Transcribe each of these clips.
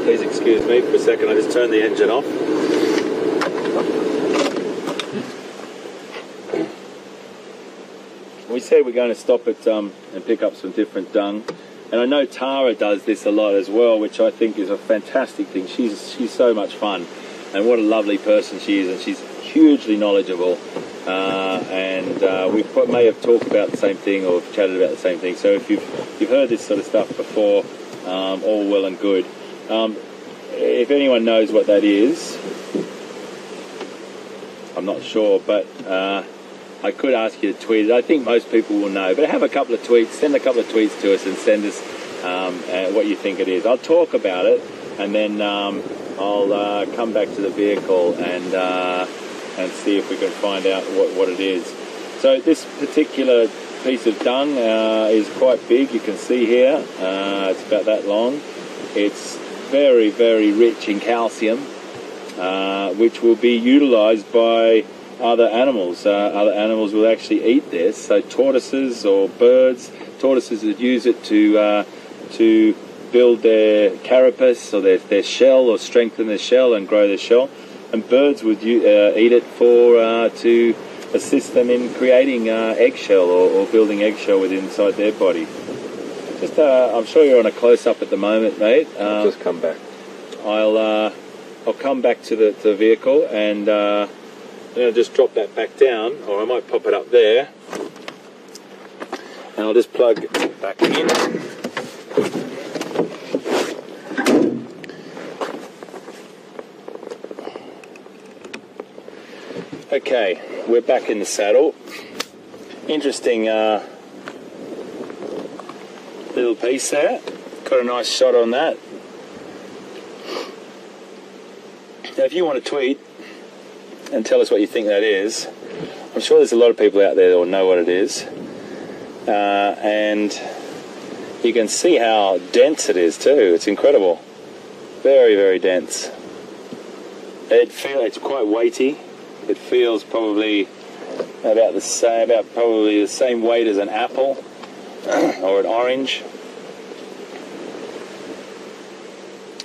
Please excuse me for a second, I just turned the engine off. We said we're going to stop at and pick up some different dung. And I know Tara does this a lot as well, which I think is a fantastic thing. She's so much fun, and what a lovely person she is, and she's hugely knowledgeable. We may have talked about the same thing or chatted about the same thing. So if you've heard this sort of stuff before, all well and good. If anyone knows what that is, I'm not sure, but I could ask you to tweet it. I think most people will know, but have a couple of tweets, send a couple of tweets to us and send us what you think it is. I'll talk about it, and then I'll come back to the vehicle and see if we can find out what it is. So this particular piece of dung is quite big. You can see here, it's about that long. It's very, very rich in calcium, which will be utilised by other animals. Other animals will actually eat this. So tortoises or birds, tortoises would use it to build their carapace or their shell, or strengthen their shell and grow their shell. And birds would eat it to assist them in creating eggshell or building eggshell inside their body. Just, I'm sure you're on a close-up at the moment, mate. Just come back. I'll come back to the vehicle and I'll just drop that back down, or I might pop it up there, and I'll just plug it back in. Okay, we're back in the saddle. Interesting little piece there. Got a nice shot on that. Now, if you want to tweet and tell us what you think that is, I'm sure there's a lot of people out there that will know what it is. And you can see how dense it is too. It's incredible. Very, very dense. It's quite weighty. It feels probably about the same weight as an apple or an orange.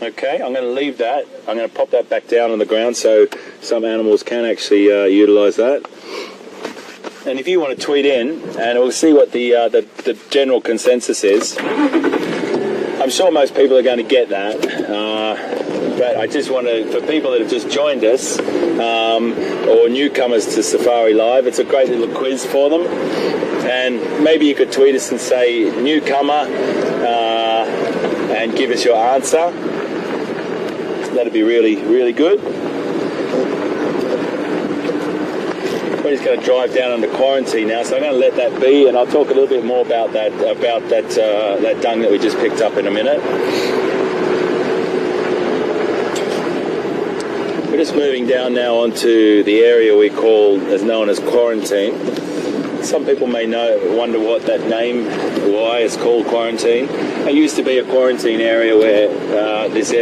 Okay, I'm going to leave that. I'm going to pop that back down on the ground so some animals can actually utilise that. And if you want to tweet in, and we'll see what the general consensus is. I'm sure most people are going to get that. But I just want to, for people that have just joined us, or newcomers to Safari Live, it's a great little quiz for them. And maybe you could tweet us and say newcomer, and give us your answer. That'd be really, really good. We're just going to drive down under quarantine now, so I'm going to let that be, and I'll talk a little bit more about that dung that we just picked up in a minute. We're just moving down now onto the area we call, as known as quarantine. Some people may wonder what that name, why it's called quarantine. It used to be a quarantine area where these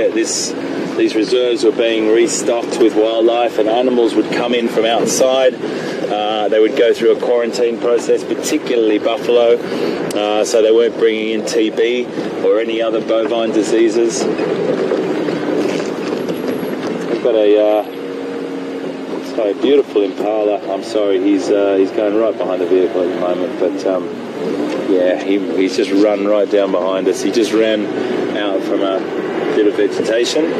reserves were being restocked with wildlife, and animals would come in from outside. They would go through a quarantine process, particularly buffalo, so they weren't bringing in TB or any other bovine diseases. We've got a beautiful impala. I'm sorry, he's going right behind the vehicle at the moment, but yeah, he's just run right down behind us. He just ran out from a bit of vegetation.